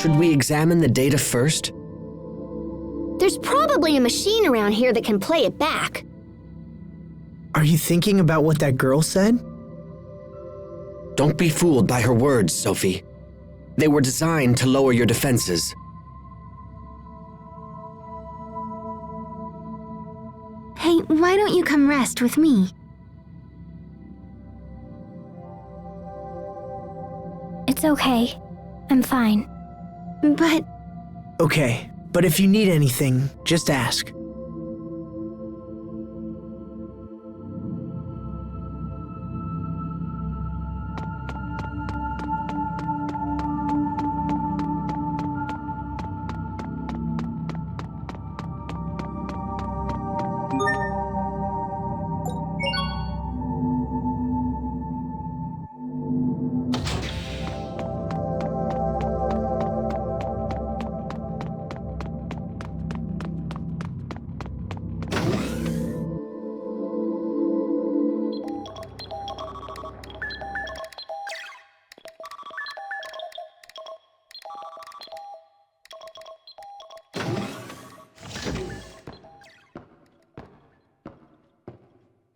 Should we examine the data first? There's probably a machine around here that can play it back. Are you thinking about what that girl said? Don't be fooled by her words, Sophie. They were designed to lower your defenses. Hey, why don't you come rest with me? It's okay. I'm fine. But... Okay, but if you need anything, just ask.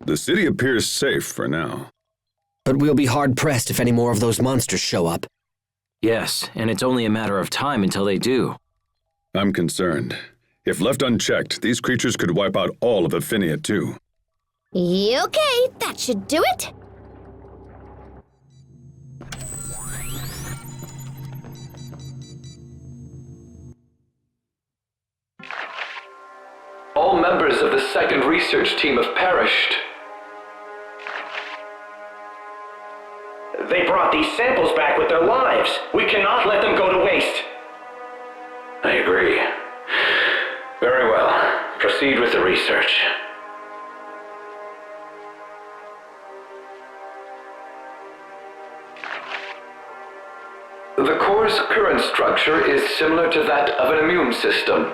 The city appears safe for now. But we'll be hard-pressed if any more of those monsters show up. Yes, and it's only a matter of time until they do. I'm concerned. If left unchecked, these creatures could wipe out all of Affinia too. Okay, that should do it. All members of the second research team have perished. They brought these samples back with their lives. We cannot let them go to waste. I agree. Very well. Proceed with the research. The core's current structure is similar to that of an immune system.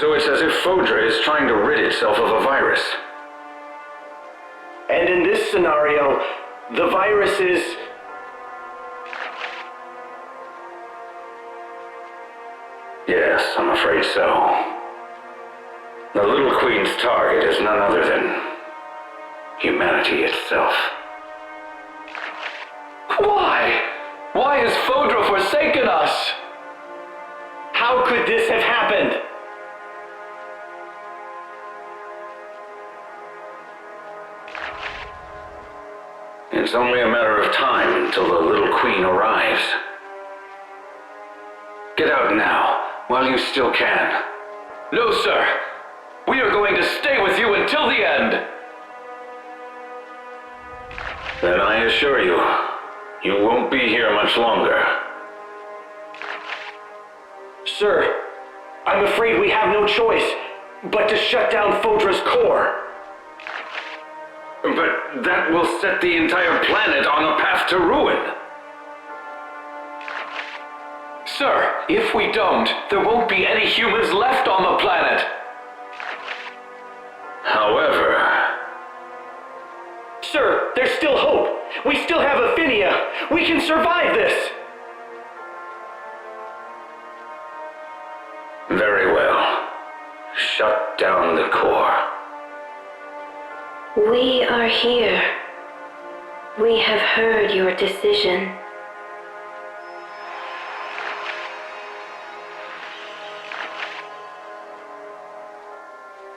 So it's as if Fodra is trying to rid itself of a virus. And in this scenario, the virus is... Yes, I'm afraid so. The Little Queen's target is none other than humanity itself. Why? Why has Fodra forsaken us? How could this have happened? It's only a matter of time until the Little Queen arrives. Get out now, while you still can. No, sir. We are going to stay with you until the end. Then I assure you, you won't be here much longer. Sir, I'm afraid we have no choice but to shut down Fodra's core. But that will set the entire planet on a path to ruin. Sir, if we don't, there won't be any humans left on the planet. However... Sir, there's still hope. We still have Affinia. We can survive this. Very well. Shut down the core. We are here. We have heard your decision.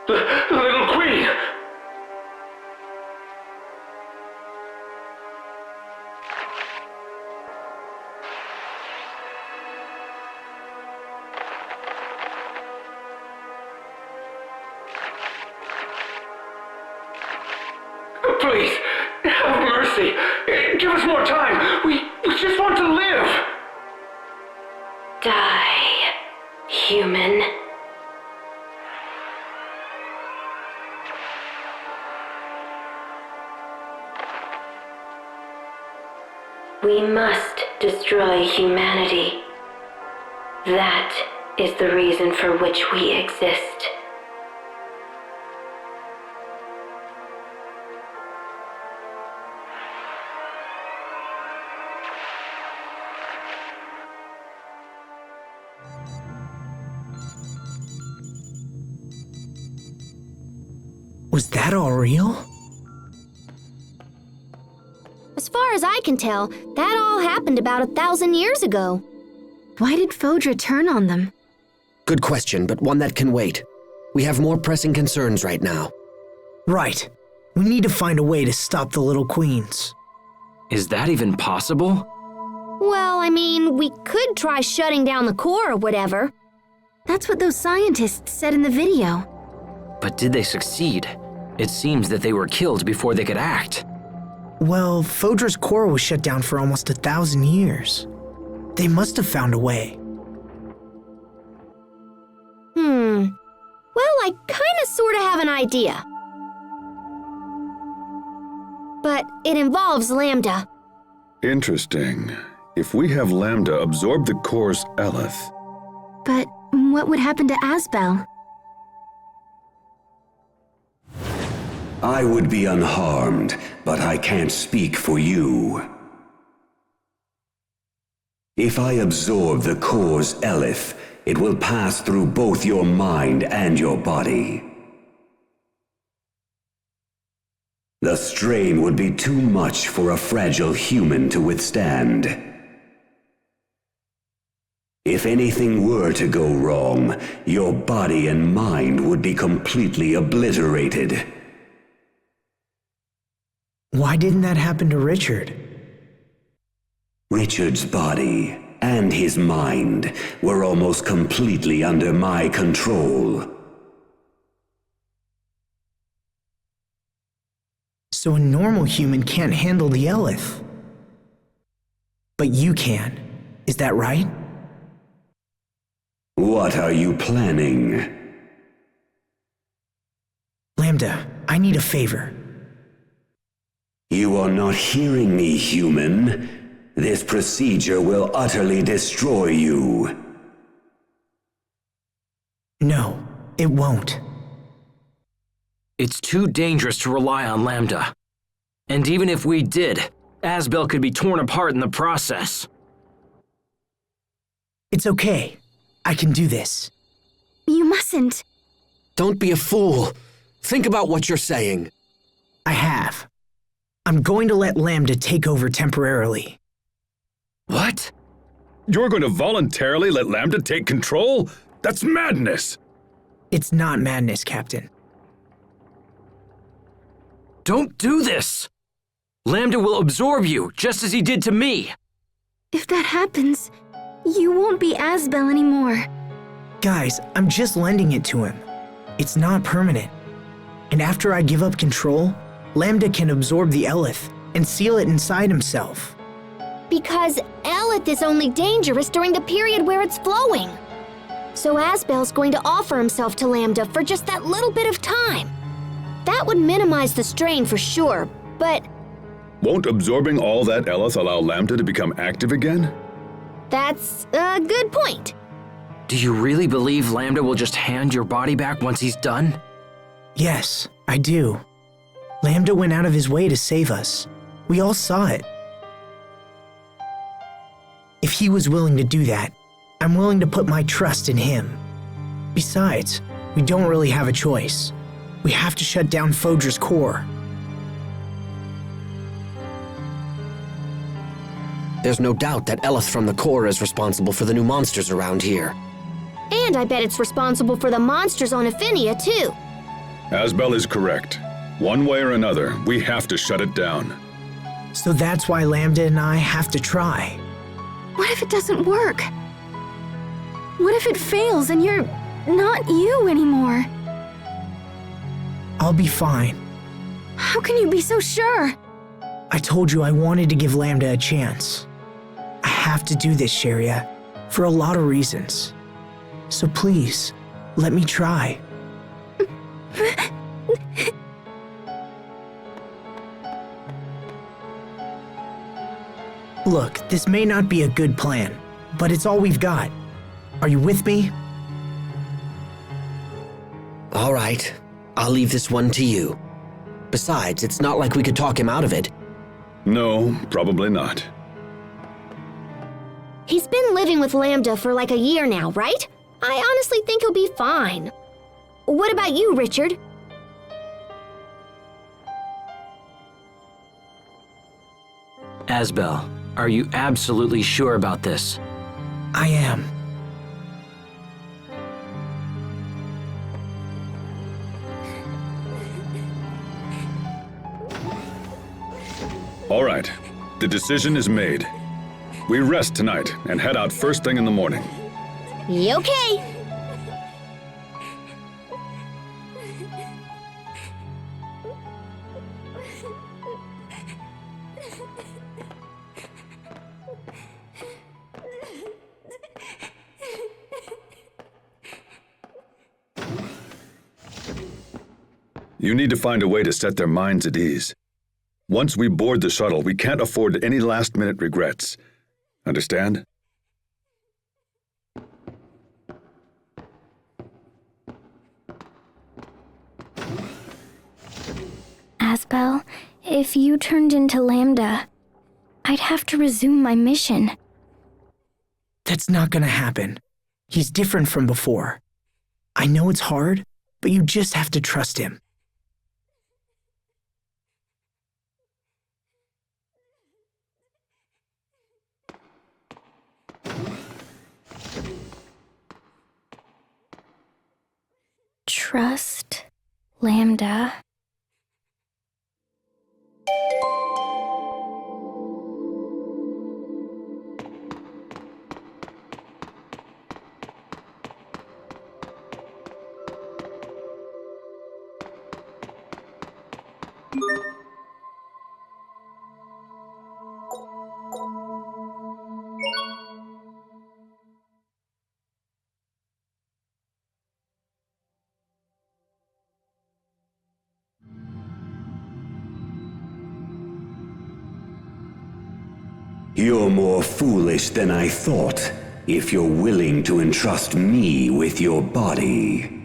Little Queen! Please, have mercy. Give us more time. We just want to live. Die, human. We must destroy humanity. That is the reason for which we exist. Was that all real? As far as I can tell, that all happened about 1,000 years ago. Why did Fodra turn on them? Good question, but one that can wait. We have more pressing concerns right now. Right. We need to find a way to stop the little queens. Is that even possible? Well, I mean, we could try shutting down the core or whatever. That's what those scientists said in the video. But did they succeed? It seems that they were killed before they could act. Well, Fodra's core was shut down for almost 1,000 years. They must have found a way. Well, I kinda sorta have an idea. But it involves Lambda. Interesting. If we have Lambda absorb the core's Eleth. But what would happen to Asbel? I would be unharmed, but I can't speak for you. If I absorb the core's Eleth, it will pass through both your mind and your body. The strain would be too much for a fragile human to withstand. If anything were to go wrong, your body and mind would be completely obliterated. Why didn't that happen to Richard? Richard's body and his mind were almost completely under my control. So a normal human can't handle the Eleth. But you can. Is that right? What are you planning? Lambda, I need a favor. You are not hearing me, human. This procedure will utterly destroy you. No, it won't. It's too dangerous to rely on Lambda. And even if we did, Asbel could be torn apart in the process. It's okay. I can do this. You mustn't. Don't be a fool. Think about what you're saying. I have. I'm going to let Lambda take over temporarily. What? You're going to voluntarily let Lambda take control? That's madness! It's not madness, Captain. Don't do this! Lambda will absorb you, just as he did to me. If that happens, you won't be Asbel anymore. Guys, I'm just lending it to him. It's not permanent. And after I give up control, Lambda can absorb the Eleth and seal it inside himself. Because Eleth is only dangerous during the period where it's flowing. So Asbel's going to offer himself to Lambda for just that little bit of time. That would minimize the strain for sure, but... Won't absorbing all that Eleth allow Lambda to become active again? That's a good point. Do you really believe Lambda will just hand your body back once he's done? Yes, I do. Lambda went out of his way to save us. We all saw it. If he was willing to do that, I'm willing to put my trust in him. Besides, we don't really have a choice. We have to shut down Fodra's core. There's no doubt that Eleth from the core is responsible for the new monsters around here. And I bet it's responsible for the monsters on Affinia, too. Asbel is correct. One way or another, we have to shut it down. So that's why Lambda and I have to try. What if it doesn't work? What if it fails and you're not you anymore? I'll be fine. How can you be so sure? I told you I wanted to give Lambda a chance. I have to do this, Sharia, for a lot of reasons. So please, let me try. Look, this may not be a good plan, but it's all we've got. Are you with me? All right, I'll leave this one to you. Besides, it's not like we could talk him out of it. No, probably not. He's been living with Lambda for like a year now, right? I honestly think he'll be fine. What about you, Richard? Asbel, are you absolutely sure about this? I am. All right, the decision is made. We rest tonight and head out first thing in the morning. Okay. You need to find a way to set their minds at ease. Once we board the shuttle, we can't afford any last-minute regrets. Understand? Asbel, if you turned into Lambda, I'd have to resume my mission. That's not gonna happen. He's different from before. I know it's hard, but you just have to trust him. Trust Lambda. You're more foolish than I thought, if you're willing to entrust me with your body.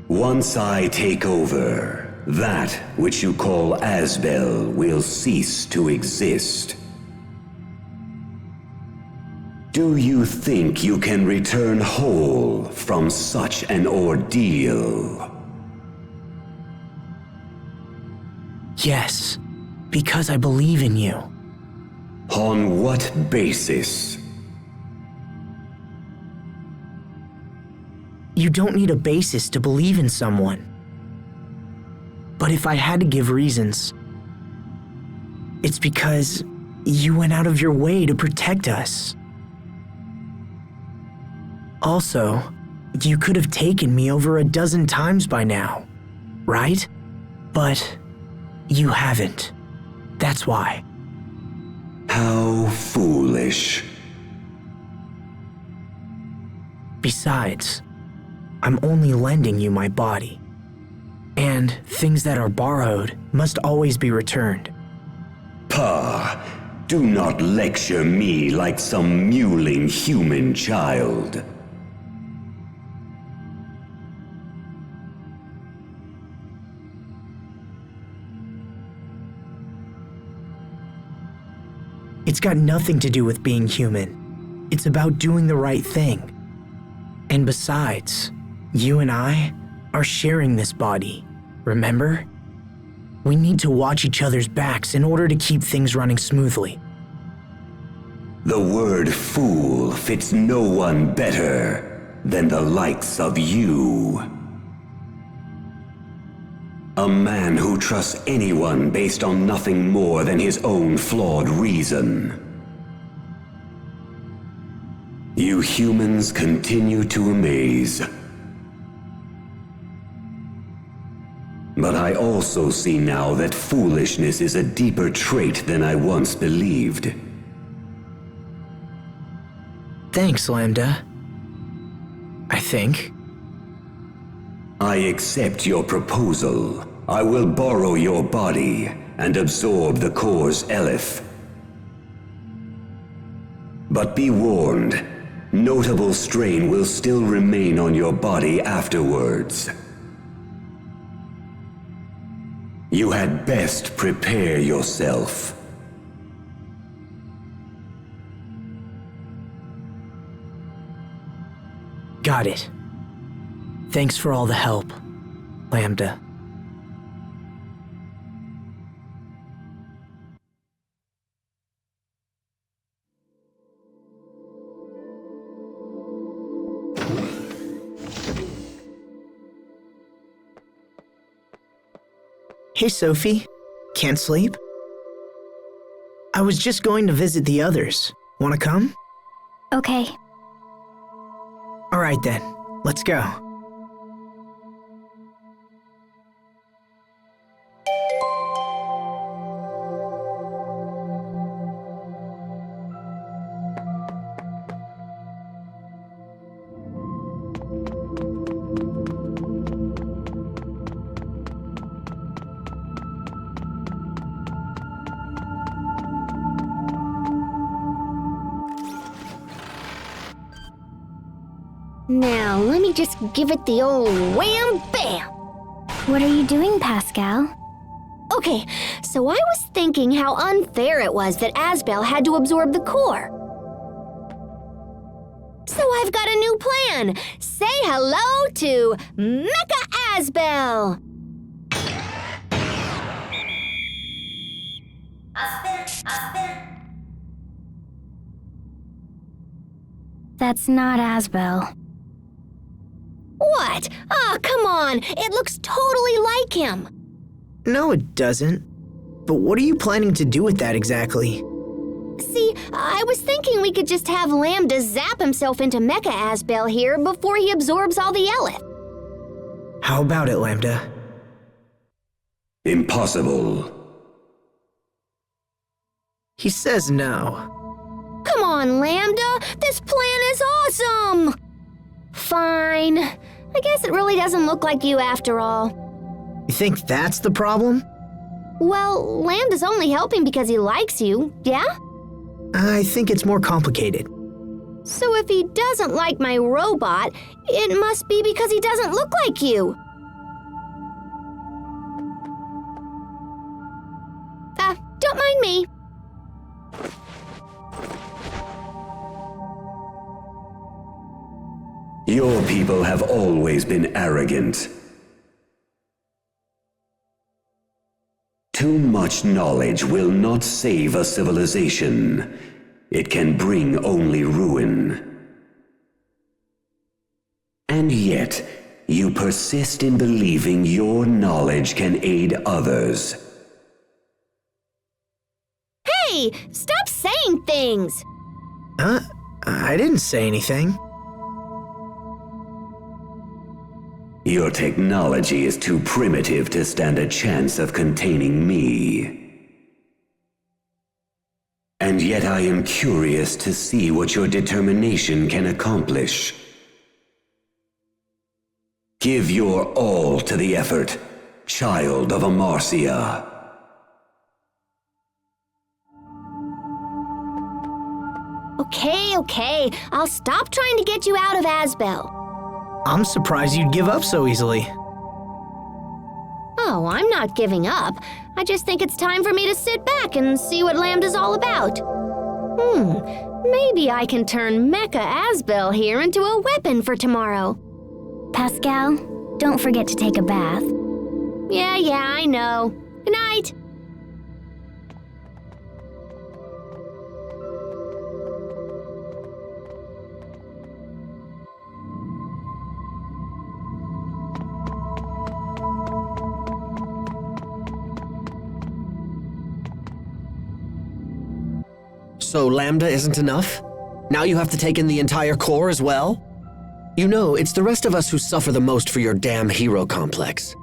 Once I take over, that which you call Asbel will cease to exist. Do you think you can return whole from such an ordeal? Yes, because I believe in you. On what basis? You don't need a basis to believe in someone. But if I had to give reasons, it's because you went out of your way to protect us. Also, you could have taken me over a dozen times by now, right? But you haven't. That's why. How foolish. Besides, I'm only lending you my body. And things that are borrowed must always be returned. Pah! Do not lecture me like some mewling human child. It's got nothing to do with being human. It's about doing the right thing. And besides, you and I are sharing this body, remember? We need to watch each other's backs in order to keep things running smoothly. The word fool fits no one better than the likes of you. A man who trusts anyone based on nothing more than his own flawed reason. You humans continue to amaze. But I also see now that foolishness is a deeper trait than I once believed. Thanks, Lambda. I think. I accept your proposal. I will borrow your body and absorb the core's eleth. But be warned, notable strain will still remain on your body afterwards. You had best prepare yourself. Got it. Thanks for all the help, Lambda. Hey, Sophie. Can't sleep? I was just going to visit the others. Wanna come? Okay. All right then, let's go. Now, let me just give it the old wham-bam! What are you doing, Pascal? Okay, so I was thinking how unfair it was that Asbel had to absorb the core. So I've got a new plan! Say hello to Mecha Asbel! That's not Asbel. What? Oh, come on! It looks totally like him! No, it doesn't. But what are you planning to do with that exactly? See, I was thinking we could just have Lambda zap himself into Mecha Asbel here before he absorbs all the Elith. How about it, Lambda? Impossible. He says no. Come on, Lambda! This plan is awesome! Fine. I guess it really doesn't look like you after all. You think that's the problem? Well, Lambda's only helping because he likes you, yeah? I think it's more complicated. So if he doesn't like my robot, it must be because he doesn't look like you. Don't mind me. Your people have always been arrogant. Too much knowledge will not save a civilization. It can bring only ruin. And yet, you persist in believing your knowledge can aid others. Hey, stop saying things! I didn't say anything. Your technology is too primitive to stand a chance of containing me. And yet I am curious to see what your determination can accomplish. Give your all to the effort, child of Amarcia. Okay, I'll stop trying to get you out of Asbel. I'm surprised you'd give up so easily. Oh, I'm not giving up. I just think it's time for me to sit back and see what Lambda's all about. Maybe I can turn Mecha Asbel here into a weapon for tomorrow. Pascal, don't forget to take a bath. Yeah, I know. Good night. So Lambda isn't enough? Now you have to take in the entire core as well? You know, it's the rest of us who suffer the most for your damn hero complex.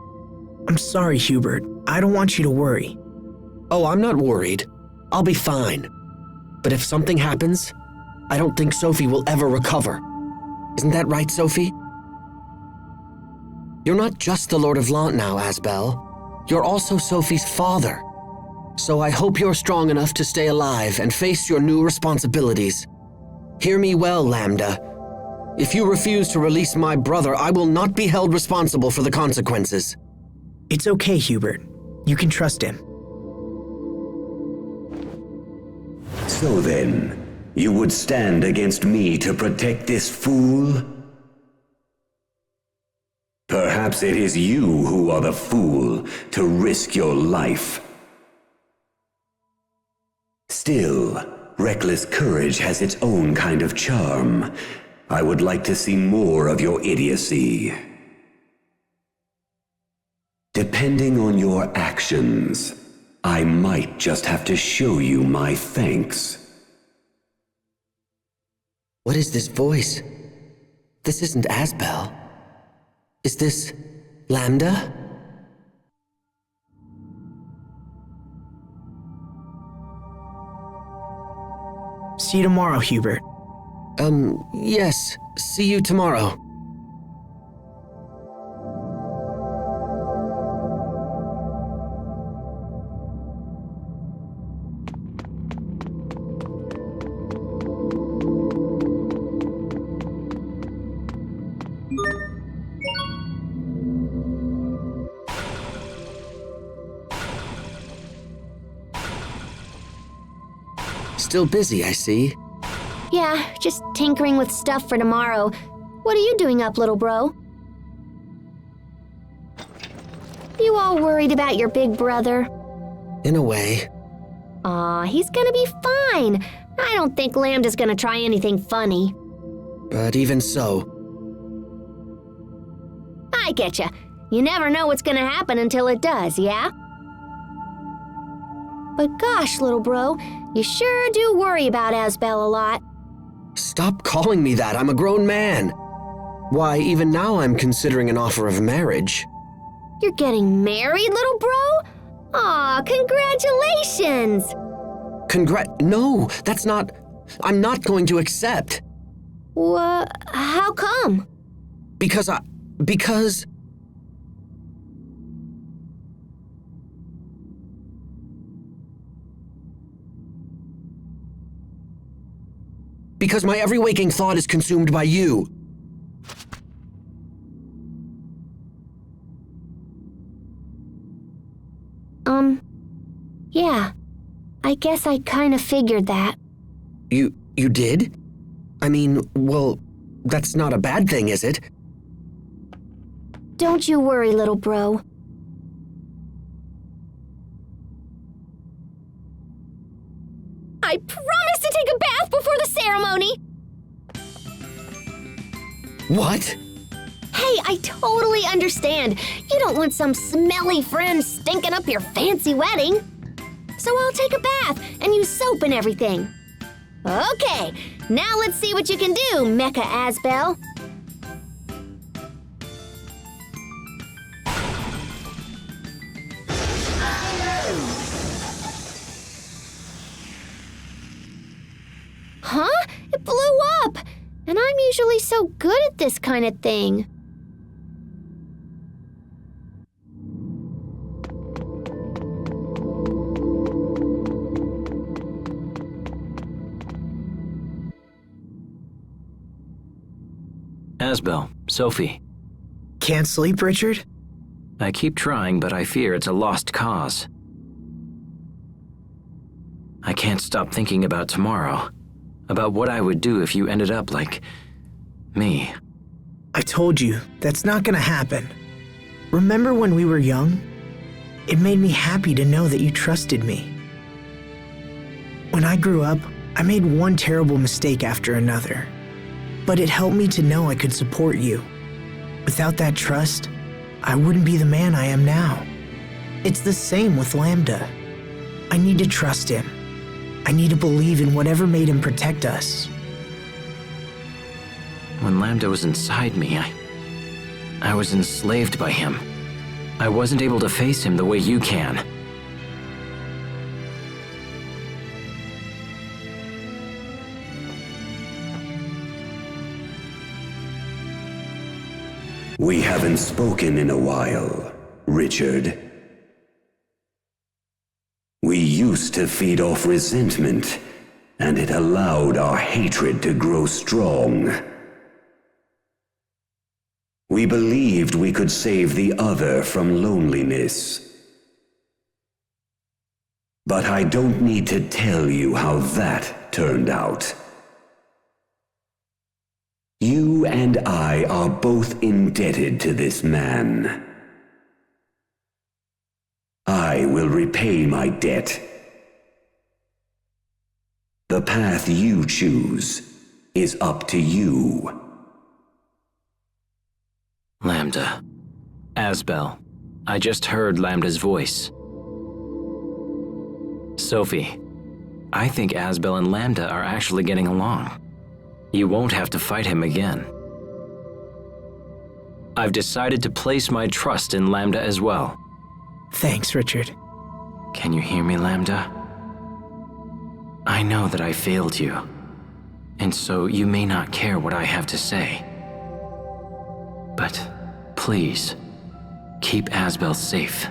I'm sorry, Hubert. I don't want you to worry. Oh, I'm not worried. I'll be fine. But if something happens, I don't think Sophie will ever recover. Isn't that right, Sophie? You're not just the Lord of Lant now, Asbel. You're also Sophie's father. So I hope you're strong enough to stay alive and face your new responsibilities. Hear me well, Lambda. If you refuse to release my brother, I will not be held responsible for the consequences. It's okay, Hubert. You can trust him. So then, you would stand against me to protect this fool? Perhaps it is you who are the fool to risk your life. Still, reckless courage has its own kind of charm. I would like to see more of your idiocy. Depends Depending on your actions, I might just have to show you my thanks. What is this voice? This isn't Asbel. Is this Lambda? See you tomorrow, Hubert. Yes. See you tomorrow. Still busy, I see. Yeah, just tinkering with stuff for tomorrow. What are you doing up, little bro? You all worried about your big brother? In a way. Aw, he's gonna be fine. I don't think Lambda's gonna try anything funny. But even so... I getcha. You never know what's gonna happen until it does, yeah? But gosh, little bro, you sure do worry about Asbel a lot. Stop calling me that, I'm a grown man. Why, even now I'm considering an offer of marriage. You're getting married, little bro? Aw, congratulations! No, that's not... I'm not going to accept. How come? Because my every waking thought is consumed by you. Yeah. I guess I kinda figured that. You did? I mean, well, that's not a bad thing, is it? Don't you worry, little bro. I promise to take a bath before the ceremony! What? Hey, I totally understand. You don't want some smelly friend stinking up your fancy wedding. So I'll take a bath and use soap and everything. Okay, now let's see what you can do, Mecha Asbel. Huh? It blew up! And I'm usually so good at this kind of thing. Asbel, Sophie. Can't sleep, Richard? I keep trying, but I fear it's a lost cause. I can't stop thinking about tomorrow. About what I would do if you ended up like me. I told you, that's not gonna happen. Remember when we were young? It made me happy to know that you trusted me. When I grew up, I made one terrible mistake after another. But it helped me to know I could support you. Without that trust, I wouldn't be the man I am now. It's the same with Lambda. I need to trust him. I need to believe in whatever made him protect us. When Lambda was inside me, I was enslaved by him. I wasn't able to face him the way you can. We haven't spoken in a while, Richard. We used to feed off resentment, and it allowed our hatred to grow strong. We believed we could save the other from loneliness. But I don't need to tell you how that turned out. You and I are both indebted to this man. I will repay my debt. The path you choose is up to you. Lambda. Asbel. I just heard Lambda's voice. Sophie, I think Asbel and Lambda are actually getting along. You won't have to fight him again. I've decided to place my trust in Lambda as well. Thanks, Richard. Can you hear me, Lambda? I know that I failed you, and so you may not care what I have to say. But please, keep Asbel safe.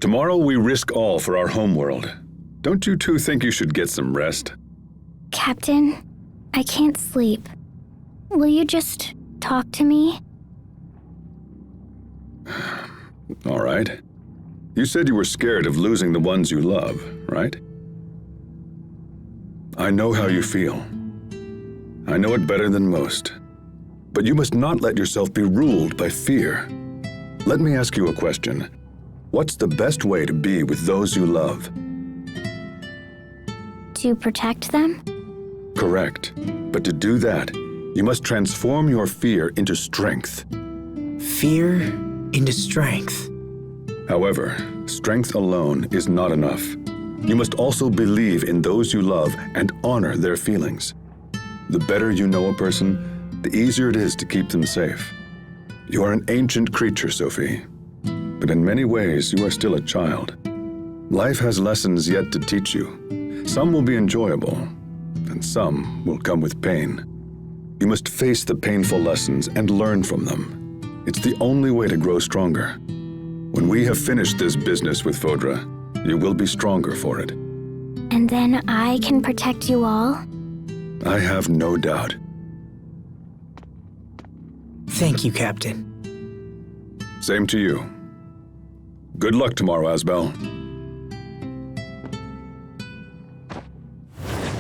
Tomorrow we risk all for our homeworld. Don't you two think you should get some rest? Captain, I can't sleep. Will you just talk to me? All right. You said you were scared of losing the ones you love, right? I know how you feel. I know it better than most. But you must not let yourself be ruled by fear. Let me ask you a question. What's the best way to be with those you love? To protect them? Correct. But to do that, you must transform your fear into strength. Fear into strength. However, strength alone is not enough. You must also believe in those you love and honor their feelings. The better you know a person, the easier it is to keep them safe. You are an ancient creature, Sophie. But in many ways, you are still a child. Life has lessons yet to teach you. Some will be enjoyable, and some will come with pain. You must face the painful lessons and learn from them. It's the only way to grow stronger. When we have finished this business with Fodra, you will be stronger for it. And then I can protect you all? I have no doubt. Thank you, Captain. Same to you. Good luck tomorrow, Asbel.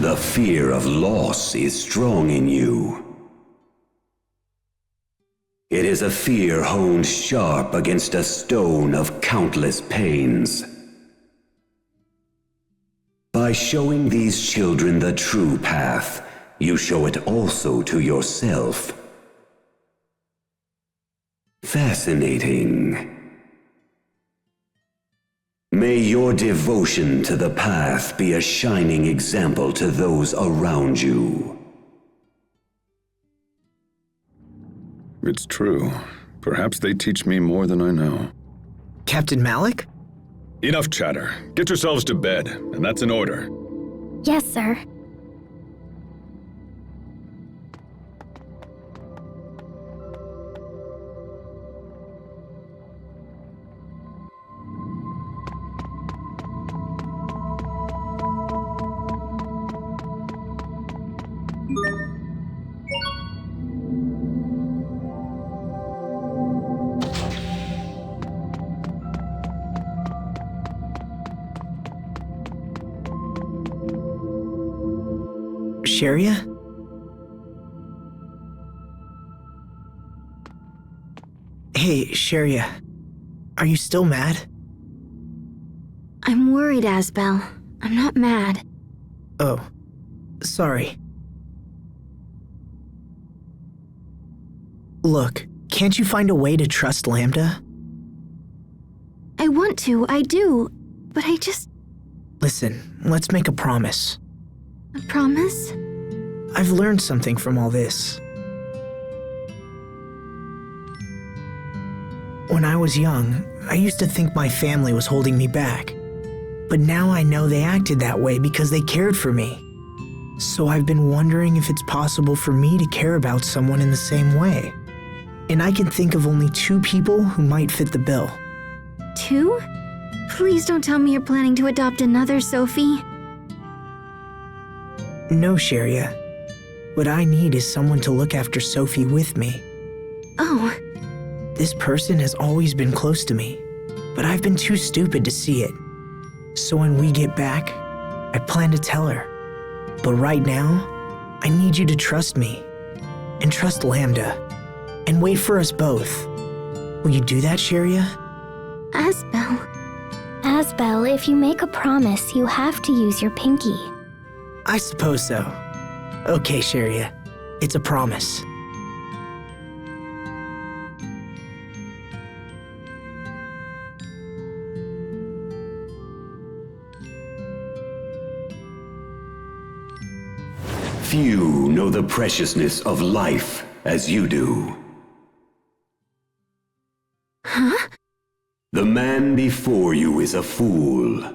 The fear of loss is strong in you. It is a fear honed sharp against a stone of countless pains. By showing these children the true path, you show it also to yourself. Fascinating. May your devotion to the path be a shining example to those around you. It's true. Perhaps they teach me more than I know. Captain Malik? Enough chatter. Get yourselves to bed, and that's an order. Yes, sir. Sharia? Hey, Sharia. Are you still mad? I'm worried, Asbel. I'm not mad. Oh, sorry. Look, can't you find a way to trust Lambda? I want to, I do, but I just... Listen, let's make a promise. A promise? I've learned something from all this. When I was young, I used to think my family was holding me back. But now I know they acted that way because they cared for me. So I've been wondering if it's possible for me to care about someone in the same way. And I can think of only 2 people who might fit the bill. 2? Please don't tell me you're planning to adopt another Sophie. No, Sharia. What I need is someone to look after Sophie with me. Oh. This person has always been close to me, but I've been too stupid to see it. So when we get back, I plan to tell her. But right now, I need you to trust me, and trust Lambda, and wait for us both. Will you do that, Sharia? Asbel. Asbel, if you make a promise, you have to use your pinky. I suppose so. Okay, Sharia. It's a promise. Few know the preciousness of life as you do. Huh? The man before you is a fool.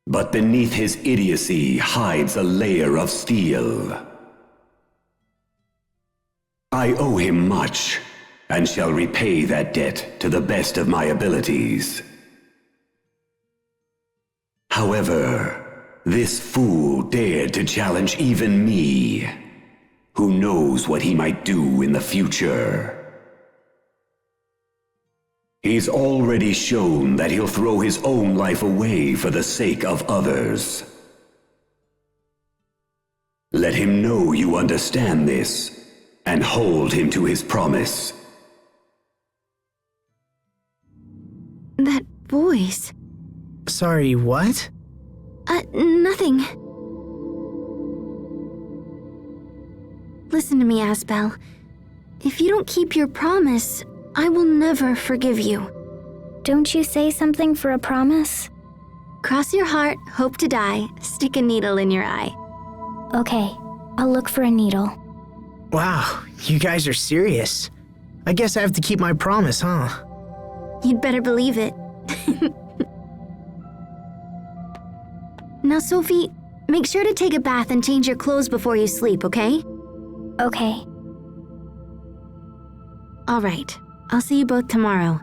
But beneath his idiocy hides a layer of steel. I owe him much, and shall repay that debt to the best of my abilities. However, this fool dared to challenge even me. Who knows what he might do in the future? He's already shown that he'll throw his own life away for the sake of others. Let him know you understand this, and hold him to his promise. That voice. Sorry, what? Nothing. Listen to me, Asbel. If you don't keep your promise, I will never forgive you. Don't you say something for a promise? Cross your heart, hope to die, stick a needle in your eye. Okay, I'll look for a needle. Wow, you guys are serious. I guess I have to keep my promise, huh? You'd better believe it. Now, Sophie, make sure to take a bath and change your clothes before you sleep, okay? Okay. All right. I'll see you both tomorrow.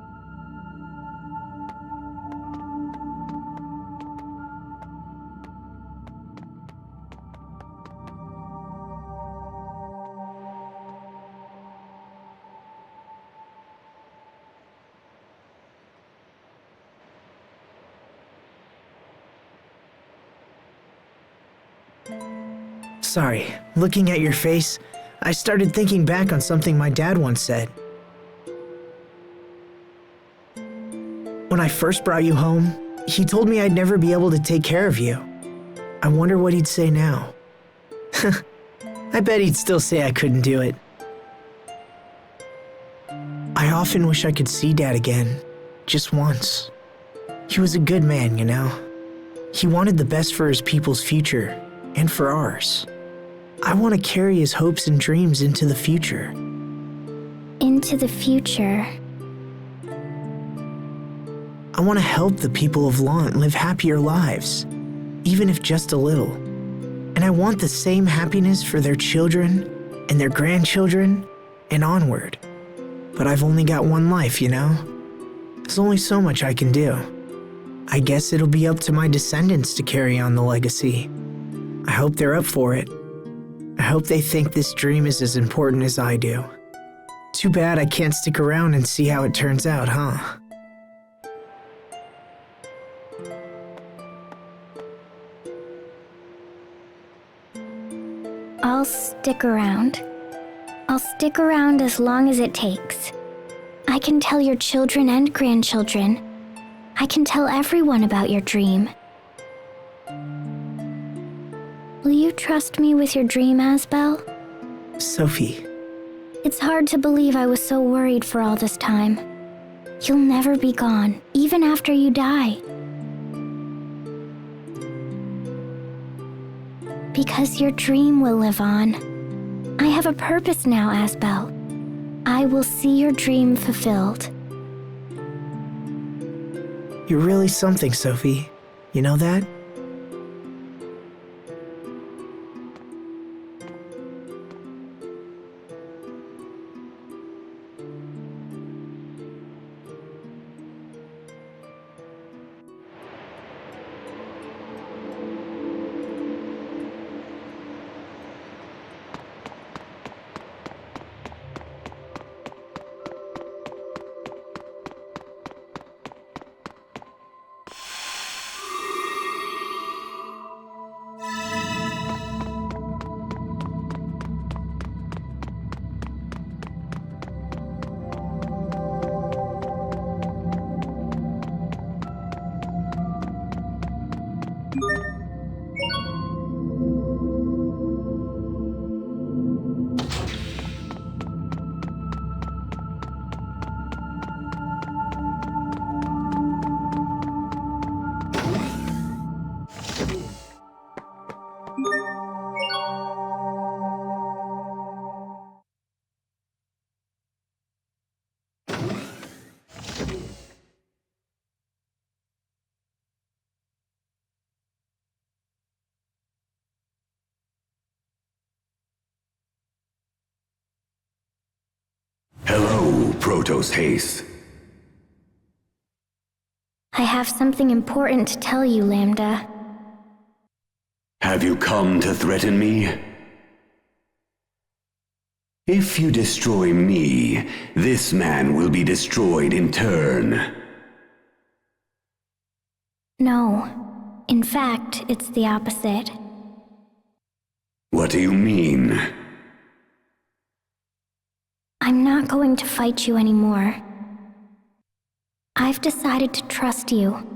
Sorry, looking at your face, I started thinking back on something my dad once said. When I first brought you home, he told me I'd never be able to take care of you. I wonder what he'd say now. I bet he'd still say I couldn't do it. I often wish I could see Dad again, just once. He was a good man, you know. He wanted the best for his people's future, and for ours. I want to carry his hopes and dreams into the future. Into the future. I want to help the people of Lant live happier lives, even if just a little. And I want the same happiness for their children and their grandchildren and onward. But I've only got one life, you know? There's only so much I can do. I guess it'll be up to my descendants to carry on the legacy. I hope they're up for it. I hope they think this dream is as important as I do. Too bad I can't stick around and see how it turns out, huh? I'll stick around. I'll stick around as long as it takes. I can tell your children and grandchildren. I can tell everyone about your dream. Will you trust me with your dream, Asbel? Sophie. It's hard to believe I was so worried for all this time. You'll never be gone, even after you die. Because your dream will live on. I have a purpose now, Asbel. I will see your dream fulfilled. You're really something, Sophie. You know that? Hello, Protos Haste. I have something important to tell you, Lambda. Have you come to threaten me? If you destroy me, this man will be destroyed in turn. No. In fact, it's the opposite. What do you mean? I'm not going to fight you anymore. I've decided to trust you.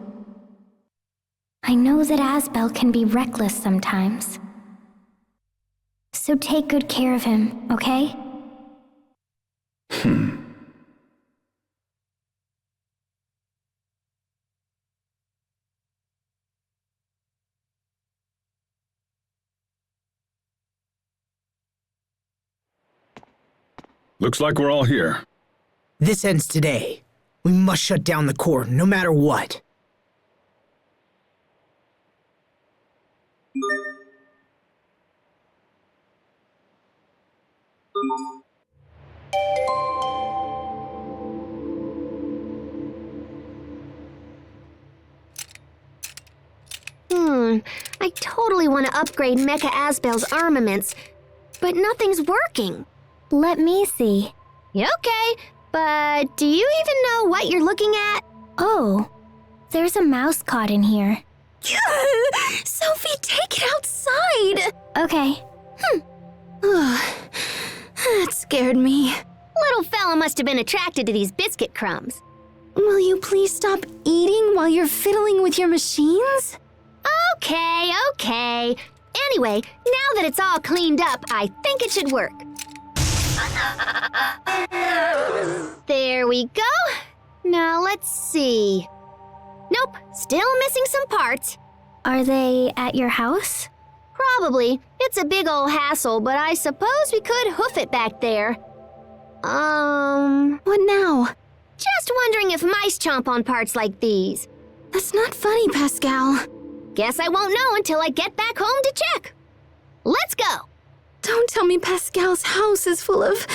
I know that Asbel can be reckless sometimes. So take good care of him, okay? Looks like we're all here. This ends today. We must shut down the core, no matter what. I totally want to upgrade Mecha Asbel's armaments, but nothing's working. Let me see. Okay, but do you even know what you're looking at? Oh, there's a mouse caught in here. Sophie, take it outside! Okay. That scared me. Little fella must have been attracted to these biscuit crumbs. Will you please stop eating while you're fiddling with your machines? Okay. Anyway, now that it's all cleaned up, I think it should work. There we go. Now let's see. Nope, still missing some parts. Are they at your house? Probably. It's a big old hassle, but I suppose we could hoof it back there. What now? Just wondering if mice chomp on parts like these. That's not funny, Pascal. Guess I won't know until I get back home to check. Let's go. Don't tell me Pascal's house is full of...